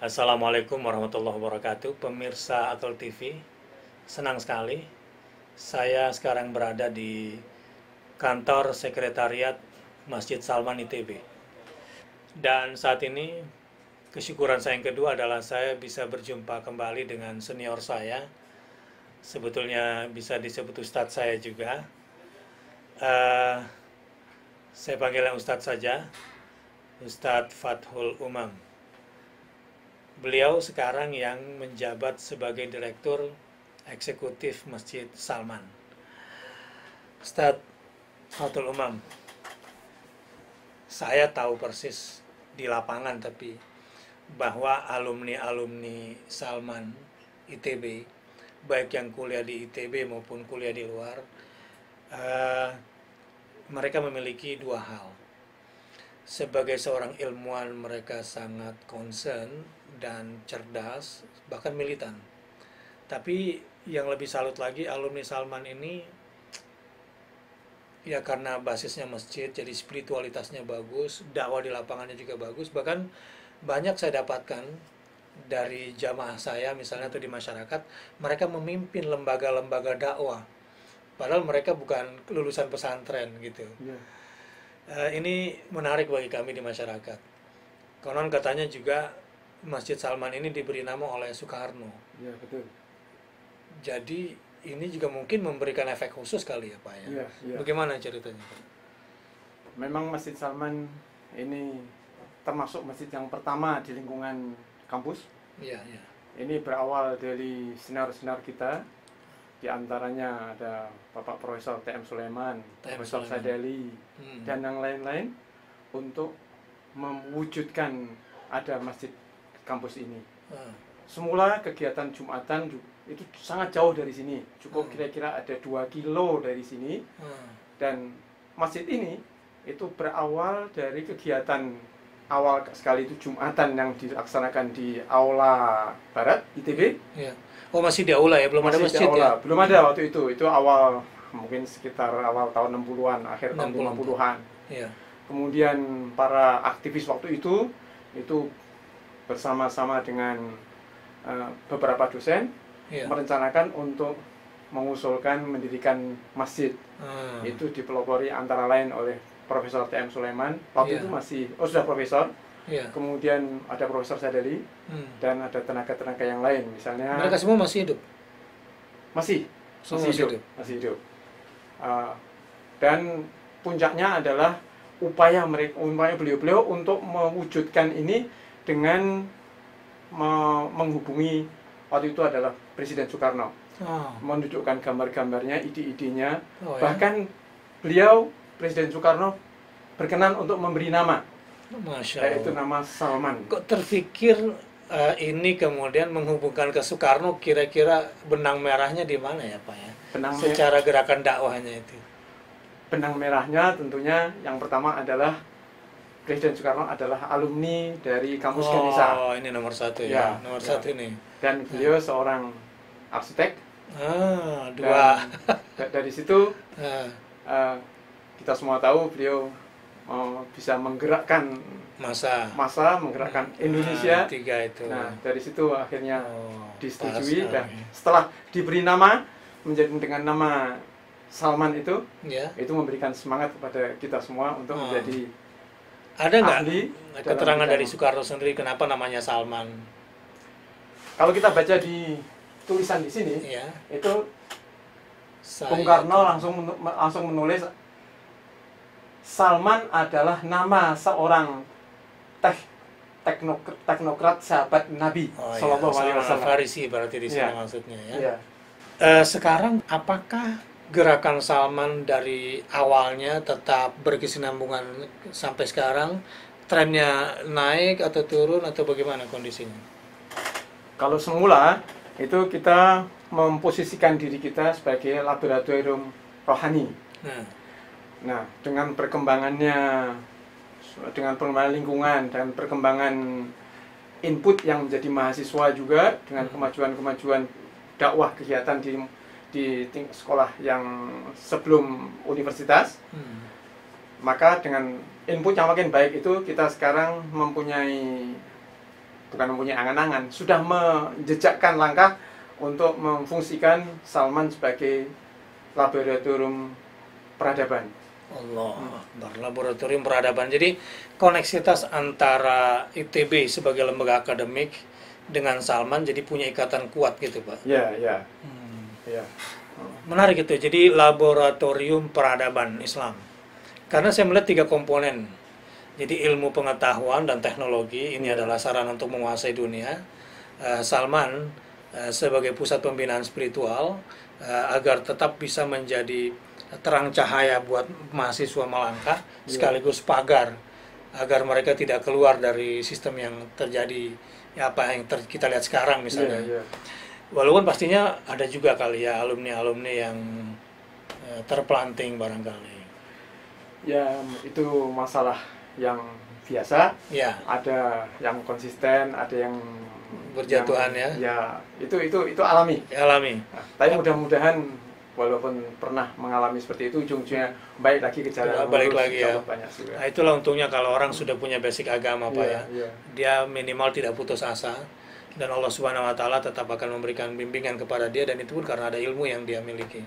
Assalamualaikum warahmatullahi wabarakatuh, pemirsa Atul TV. Senang sekali saya sekarang berada di kantor sekretariat Masjid Salman ITB. Dan saat ini kesyukuran saya yang kedua adalah saya bisa berjumpa kembali dengan senior saya. Sebetulnya bisa disebut Ustadz saya juga. Saya panggilnya Ustadz saja, Ustadz Fathul Umam. Beliau sekarang yang menjabat sebagai Direktur Eksekutif Masjid Salman. Ustadz Fathul Umam, saya tahu persis di lapangan tapi bahwa alumni-alumni Salman ITB, baik yang kuliah di ITB maupun kuliah di luar, mereka memiliki dua hal. Sebagai seorang ilmuwan, mereka sangat concern dan cerdas, bahkan militan. Tapi yang lebih salut lagi, alumni Salman ini ya karena basisnya masjid, jadi spiritualitasnya bagus, dakwah di lapangannya juga bagus. Bahkan banyak saya dapatkan dari jamaah saya misalnya atau di masyarakat, mereka memimpin lembaga-lembaga dakwah. Padahal mereka bukan lulusan pesantren gitu. Ini menarik bagi kami di masyarakat. Konon katanya juga Masjid Salman ini diberi nama oleh Soekarno. Ya, betul. Jadi ini juga mungkin memberikan efek khusus kali ya Pak ya. Ya. Bagaimana ceritanya Pak? Memang Masjid Salman ini termasuk masjid yang pertama di lingkungan kampus. Iya. Ini berawal dari sinar-sinar kita. Di antaranya ada Bapak Profesor T.M. Sulaiman, Profesor Sadeli, dan yang lain-lain untuk mewujudkan ada masjid kampus ini. Semula kegiatan Jumatan itu sangat jauh dari sini, cukup kira-kira ada 2 kilo dari sini. Dan masjid ini itu berawal dari kegiatan awal sekali itu Jumatan yang dilaksanakan di Aula Barat ITB. Ya. Oh, masih di aula ya, belum ada masjid ya? Belum ada waktu itu awal mungkin sekitar awal tahun 60-an, akhir tahun 50-an. Ya. Kemudian para aktivis waktu itu bersama-sama dengan beberapa dosen merencanakan untuk mengusulkan mendirikan masjid. Itu dipelopori antara lain oleh Profesor T.M. Sulaiman. Waktu itu masih sudah profesor. Kemudian ada Profesor Sadeli dan ada tenaga-tenaga yang lain, misalnya. Mereka semua masih hidup? Masih hidup. Dan puncaknya adalah upaya beliau-beliau untuk mewujudkan ini dengan menghubungi waktu itu adalah Presiden Soekarno, menunjukkan gambar-gambarnya, ide-idenya. Bahkan beliau Presiden Soekarno berkenan untuk memberi nama. Masya Allah. Yaitu nama Salman. Kok terfikir ini kemudian menghubungkan ke Soekarno, kira-kira benang merahnya di mana ya Pak ya? Secara gerakan dakwahnya itu. Benang merahnya tentunya yang pertama adalah Presiden Soekarno adalah alumni dari kampus Ganesha. Oh, ini nomor satu ya, nomor satu ini. Dan beliau seorang arsitek. Dua. Dari situ kita semua tahu beliau bisa menggerakkan masa menggerakkan Indonesia. Tiga itu. Nah, dari situ akhirnya disetujui dan setelah diberi nama menjadi dengan nama Salman itu memberikan semangat kepada kita semua untuk menjadi. Ada nggak keterangan dari Soekarno sendiri kenapa namanya Salman? Kalau kita baca di tulisan di sini, itu Bung Karno langsung menulis Salman adalah nama seorang teknokrat sahabat Nabi Sallallahu Alaihi Wasallam. Farisi berarti di sini Ya. maksudnya ya. Ya. Sekarang apakah gerakan Salman dari awalnya tetap berkesinambungan sampai sekarang, trennya naik atau turun atau bagaimana kondisinya? Kalau semula itu kita memposisikan diri kita sebagai laboratorium rohani. Nah, dengan perkembangannya, dengan perkembangan lingkungan dan perkembangan input yang menjadi mahasiswa juga, dengan kemajuan-kemajuan dakwah kegiatan di sekolah yang sebelum universitas, maka dengan input yang makin baik itu kita sekarang bukan mempunyai angan-angan, sudah menjejakkan langkah untuk memfungsikan Salman sebagai laboratorium peradaban. Allah, laboratorium peradaban. Jadi koneksitas antara ITB sebagai lembaga akademik dengan Salman jadi punya ikatan kuat gitu, Pak. Ya. Menarik itu. Jadi laboratorium peradaban Islam. Karena saya melihat 3 komponen. Jadi ilmu pengetahuan dan teknologi ini adalah sarana untuk menguasai dunia. Salman sebagai pusat pembinaan spiritual agar tetap bisa menjadi terang cahaya buat mahasiswa melangkah, sekaligus pagar agar mereka tidak keluar dari sistem yang terjadi, ya apa yang kita lihat sekarang misalnya. Walaupun pastinya ada juga kali ya alumni-alumni yang terpelanting barangkali. Ya, itu masalah yang biasa. Ya. Ada yang konsisten, ada yang berjatuhan ya. Ya, itu alami. Alami. Nah, tapi mudah-mudahan walaupun pernah mengalami seperti itu, ujung-ujungnya balik lagi ke jalan balik lagi ya. Banyak Nah, itulah untungnya kalau orang sudah punya basic agama, Pak ya. Dia minimal tidak putus asa dan Allah Subhanahu wa taala tetap akan memberikan bimbingan kepada dia, dan itu pun karena ada ilmu yang dia miliki.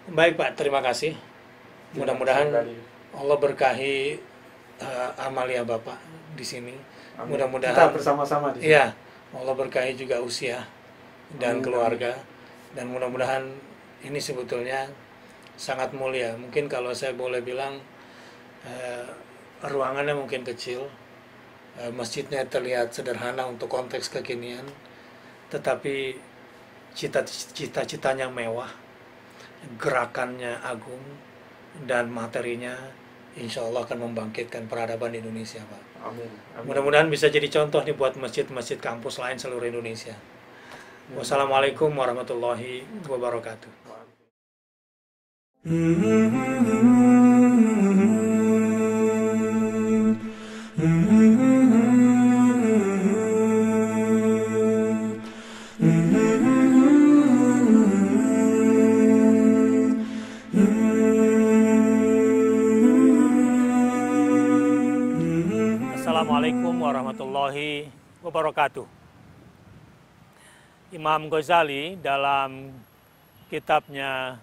Baik, Pak, terima kasih. Mudah-mudahan Allah berkahi amalia Bapak di sini. Mudah-mudahan kita bersama-sama di sini. Iya, Allah berkahi juga usia dan keluarga, dan mudah-mudahan ini sebetulnya sangat mulia. Mungkin kalau saya boleh bilang ruangannya mungkin kecil, masjidnya terlihat sederhana untuk konteks kekinian, tetapi cita-citanya mewah, gerakannya agung, dan materinya insya Allah akan membangkitkan peradaban Indonesia, Pak. Amin. Mudah-mudahan bisa jadi contoh nih buat masjid-masjid kampus lain seluruh Indonesia. Wassalamualaikum warahmatullahi wabarakatuh. Assalamualaikum warahmatullahi wabarakatuh. Imam Ghazali dalam kitabnya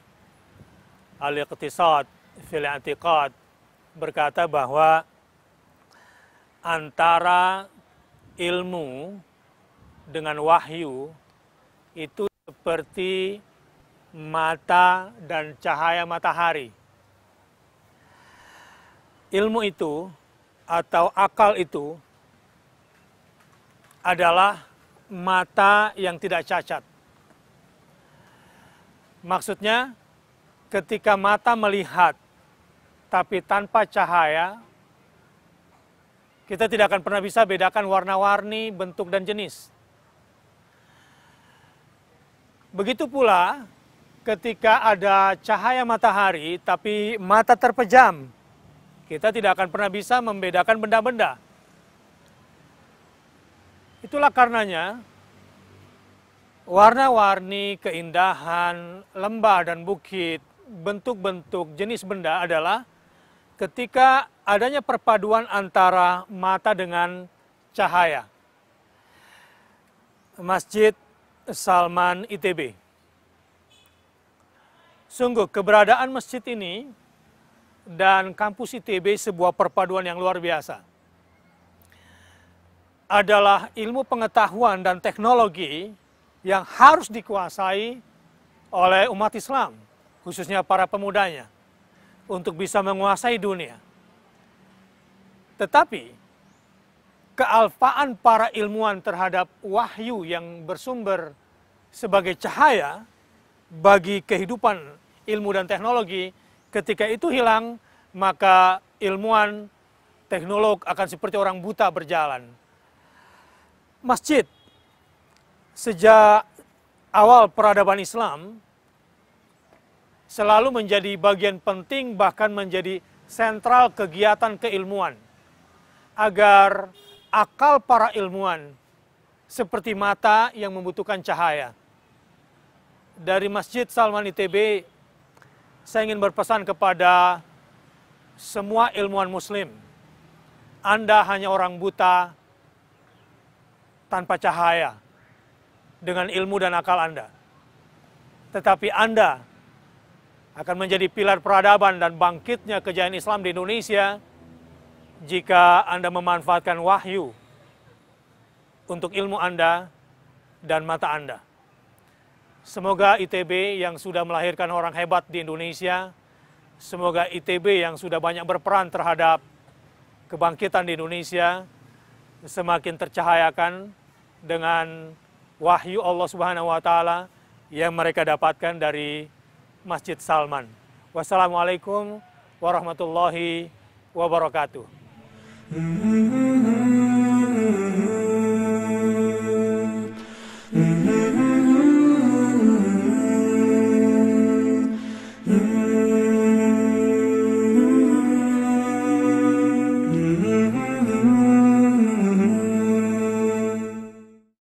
Al-Iqtisad fil I'tiqad berkata bahwa antara ilmu dengan wahyu itu seperti mata dan cahaya matahari. Ilmu itu atau akal itu adalah mata yang tidak cacat. Maksudnya, ketika mata melihat tapi tanpa cahaya, kita tidak akan pernah bisa bedakan warna-warni, bentuk, dan jenis. Begitu pula ketika ada cahaya matahari tapi mata terpejam, kita tidak akan pernah bisa membedakan benda-benda. Itulah karenanya warna-warni, keindahan, lembah dan bukit, bentuk-bentuk jenis benda adalah ketika adanya perpaduan antara mata dengan cahaya. Masjid Salman ITB. Sungguh keberadaan masjid ini dan kampus ITB sebuah perpaduan yang luar biasa. Adalah ilmu pengetahuan dan teknologi yang harus dikuasai oleh umat Islam, khususnya para pemudanya, untuk bisa menguasai dunia. Tetapi, kealfaan para ilmuwan terhadap wahyu yang bersumber sebagai cahaya bagi kehidupan ilmu dan teknologi, ketika itu hilang, maka ilmuwan, teknolog akan seperti orang buta berjalan. Masjid, sejak awal peradaban Islam, selalu menjadi bagian penting, bahkan menjadi sentral kegiatan keilmuan, agar akal para ilmuwan seperti mata yang membutuhkan cahaya. Dari Masjid Salman ITB, saya ingin berpesan kepada semua ilmuwan muslim, Anda hanya orang buta tanpa cahaya dengan ilmu dan akal Anda. Tetapi Anda akan menjadi pilar peradaban dan bangkitnya kejayaan Islam di Indonesia jika Anda memanfaatkan wahyu untuk ilmu Anda dan mata Anda. Semoga ITB yang sudah melahirkan orang hebat di Indonesia, semoga ITB yang sudah banyak berperan terhadap kebangkitan di Indonesia semakin tercahayakan dengan wahyu Allah Subhanahu wa taala yang mereka dapatkan dari Masjid Salman. Wassalamualaikum warahmatullahi wabarakatuh.